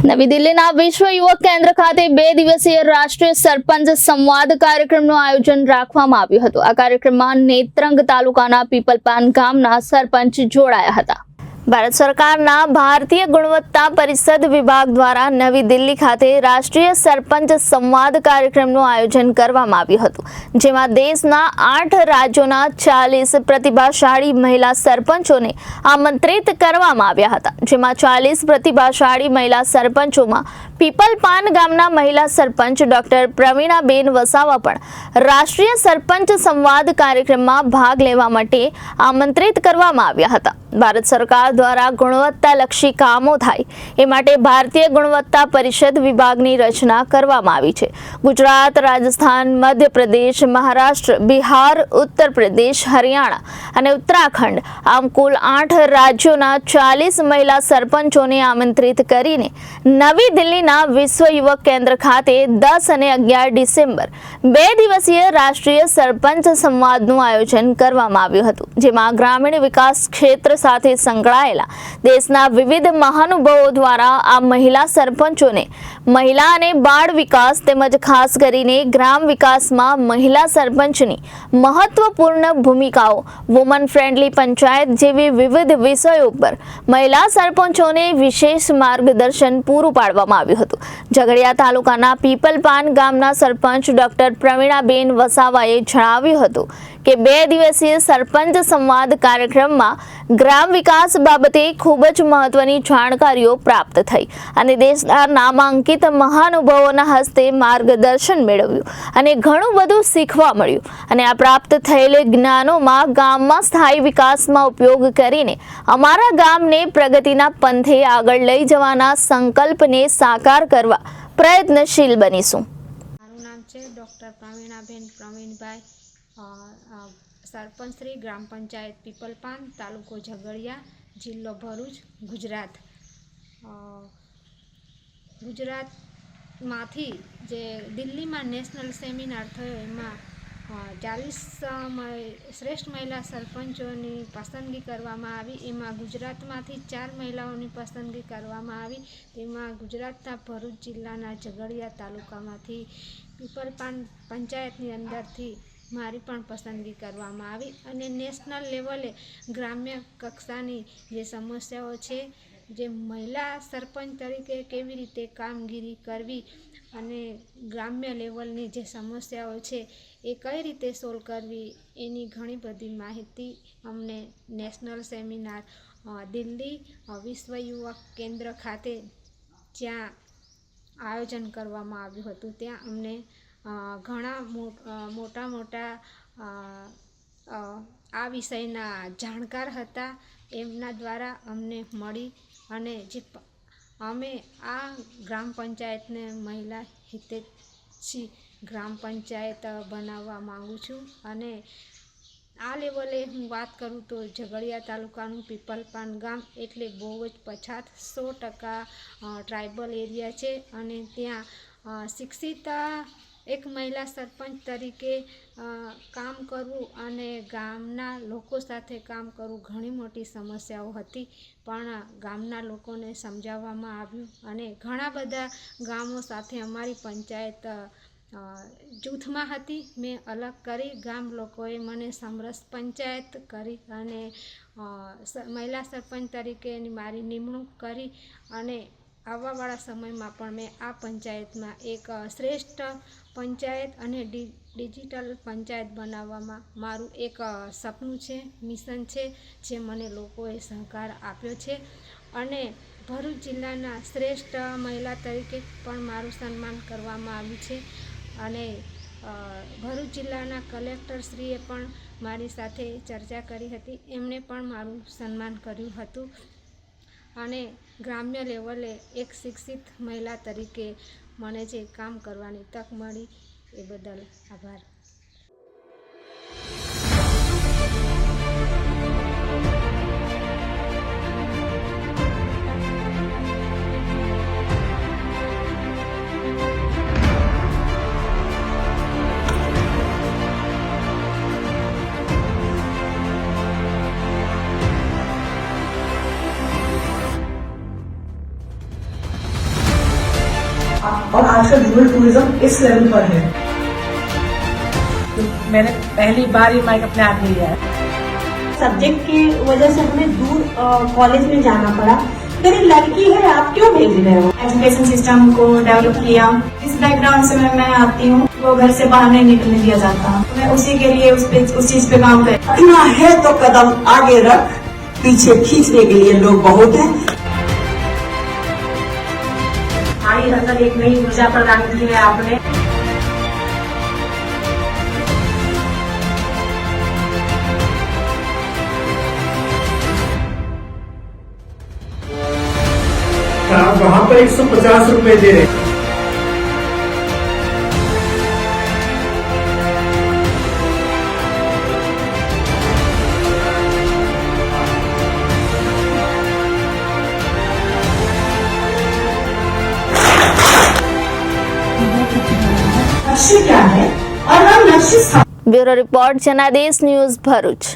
નવી દિલ્હીના વિશ્વ યુવક કેન્દ્ર ખાતે 2 દિવસીય રાષ્ટ્રીય સરપંચ સંવાદ કાર્યક્રમનું આયોજન રાખવામાં આવ્યું હતું। આ કાર્યક્રમમાં નેત્રંગ તાલુકાના પીપલપાન ગામના સરપંચ જોડાયા હતા। ભારત સરકારના ભારતીય ગુણવત્તા પરિષદ વિભાગ દ્વારા નવી દિલ્હી ખાતે રાષ્ટ્રીય સરપંચ સંવાદ કાર્યક્રમનું આયોજન કરવામાં આવ્યું હતું, જેમાં દેશના 8 રાજ્યોના 40 પ્રતિભાશાળી મહિલા સરપંચોને આમંત્રિત કરવામાં આવ્યા હતા। જેમાં 40 પ્રતિભાશાળી મહિલા સરપંચોમાં પીપલપાન ગામના મહિલા સરપંચ ડોક્ટર પ્રવીણાબેન વસાવા પણ રાષ્ટ્રીય સરપંચ સંવાદ કાર્યક્રમમાં ભાગ લેવા માટે આમંત્રિત કરવામાં આવ્યા હતા। ભારત સરકાર દ્વારા ગુણવત્તાલક્ષી કામો થાય એ માટે ભારતીય ગુણવત્તા પરિષદ વિભાગની રચના કરવામાં આવી છે। ગુજરાત, રાજસ્થાન, મધ્યપ્રદેશ, મહારાષ્ટ્ર, બિહાર, ઉત્તર પ્રદેશ, હરિયાણા અને ઉત્તરાખંડ આમ કુલ 8 રાજ્યોના 40 મહિલા સરપંચોને આમંત્રિત કરીને નવી દિલ્હીના વિશ્વ યુવક કેન્દ્ર ખાતે 10 અને 11 ડિસેમ્બર 2 દિવસીય રાષ્ટ્રીય સરપંચ સંવાદનું આયોજન કરવામાં આવ્યું હતું, જેમાં ગ્રામીણ વિકાસ ક્ષેત્ર સાથે સંકળાયેલા દેશના વિવિધ મહાનુભાવો દ્વારા આ મહિલા સરપંચોને મહિલા અને બાળ વિકાસ તેમજ ખાસ કરીને ગ્રામ વિકાસમાં મહિલા સરપંચની મહત્વપૂર્ણ ભૂમિકાઓ, વુમન ફ્રેન્ડલી પંચાયત જેવી વિવિધ વિષયો પર મહિલા સરપંચોને વિશેષ માર્ગદર્શન પૂરું પાડવામાં આવ્યું હતું। ઝઘડિયા તાલુકાના પીપલપાન ગામના સરપંચ ડોક્ટર પ્રવીણાબેન વસાવાએ જણાવ્યું હતું કે 2 દિવસીય સરપંચ સંવાદ કાર્યક્રમમાં ગ્રામ વિકાસ બાબતે ખૂબ જ મહત્વની જાણકારીઓ પ્રાપ્ત થઈ અને દેશના નામાંકિત મહાનુભાવોના હસ્તે માર્ગદર્શન મેળવ્યું અને ઘણું બધું શીખવા મળ્યું અને આ પ્રાપ્ત થયેલ જ્ઞાનોમાં ગામમાં સ્થાયી વિકાસમાં ઉપયોગ કરીને અમારા ગામને પ્રગતિના પંથે આગળ લઈ જવાના સંકલ્પને સાકાર કરવા પ્રયત્નશીલ બનીશું। મારું નામ છે ડૉક્ટર પ્રવીણાબેન પ્રવીણભાઈ, સરપંચ શ્રી ગ્રામ પંચાયત પીપલપાન, તાલુકો ઝઘડિયા, જિલ્લો ભરૂચ, ગુજરાત। ગુજરાતમાંથી જે દિલ્હીમાં નેશનલ સેમિનાર થયો એમાં 40 શ્રેષ્ઠ મહિલા સરપંચોની પસંદગી કરવામાં આવી। એમાં ગુજરાતમાંથી 4 મહિલાઓની પસંદગી કરવામાં આવી। તેમાં ગુજરાતના ભરૂચ જિલ્લાના ઝઘડિયા તાલુકામાંથી પીપલપાન પંચાયતની અંદરથી મારી પણ પસંદગી કરવામાં આવી અને નેશનલ લેવલે ગ્રામ્ય કક્ષાની જે સમસ્યાઓ છે, જે મહિલા સરપંચ તરીકે કેવી રીતે કામગીરી કરવી અને ગ્રામ્ય લેવલની જે સમસ્યાઓ છે એ કઈ રીતે સોલ્વ કરવી, એની ઘણી બધી માહિતી અમને નેશનલ સેમિનાર દિલ્હી વિશ્વ યુવક કેન્દ્ર ખાતે જ્યાં આયોજન કરવામાં આવ્યું હતું ત્યાં અમને ઘણા મોટા આ વિષયના જાણકાર હતા, એમના દ્વારા અમને મળી અને અમે આ ગ્રામ પંચાયતને મહિલા હિતૈષી ગ્રામ પંચાયત બનાવવા માગું છું અને આ લેવલે હું વાત કરું તો ઝઘડિયા તાલુકાનું પીપલપાન ગામ એટલે બહુ જ પછાત 100% ટ્રાઇબલ એરિયા છે અને ત્યાં શિક્ષિત એક મહિલા સરપંચ તરીકે કામ કરવું અને ગામના લોકો સાથે કામ કરવું ઘણી મોટી સમસ્યાઓ હતી, પણ ગામના લોકોને સમજાવવામાં આવ્યું અને ઘણા બધા ગામો સાથે અમારી પંચાયત જૂથમાં હતી। મેં અલગ કરી, ગામ લોકોએ મને સમરસ પંચાયત કરી અને મહિલા સરપંચ તરીકેની મારી નિમણૂક કરી અને આવવાવાળા સમયમાં પણ મેં આ પંચાયતમાં એક શ્રેષ્ઠ પંચાયત અને ડિજિટલ પંચાયત બનાવવામાં મારું એક સપનું છે, મિશન છે, જે મને લોકોએ સહકાર આપ્યો છે અને ભરૂચ જિલ્લાના શ્રેષ્ઠ મહિલા તરીકે પણ મારું સન્માન કરવામાં આવ્યું છે અને ભરૂચ જિલ્લાના કલેક્ટરશ્રીએ પણ મારી સાથે ચર્ચા કરી હતી, એમણે પણ મારું સન્માન કર્યું હતું અને ગ્રામ્ય લેવલે એક શિક્ષિત મહિલા તરીકે મને જે કામ કરવાની તક મળી એ બદલ આભાર। और आजकल रूरल टूरिज्म इस लेवल पर है। तो मैंने पहली बार ये माइक अपने हाथ में लिया है। सब्जेक्ट की वजह से हमें दूर कॉलेज में जाना पड़ा। मेरी लड़की है, आप क्यों भेज रहे हो? एजुकेशन सिस्टम को डेवलप किया। इस बैकग्राउंड से मैं आती हूँ, वो घर से बाहर नहीं निकलने दिया जाता। मैं उसी के लिए उस चीज पे काम कर। रखना है तो कदम आगे रख, पीछे खींचने के लिए लोग बहुत हैं। हमारी अंदर एक नई ऊर्जा प्रदान की है आपने। आप वहाँ पर 150 रुपए दे रहे हैं। लक्ष्य क्या है और हम लक्ष्य ब्यूरो रिपोर्ट जनादेश न्यूज भरूच।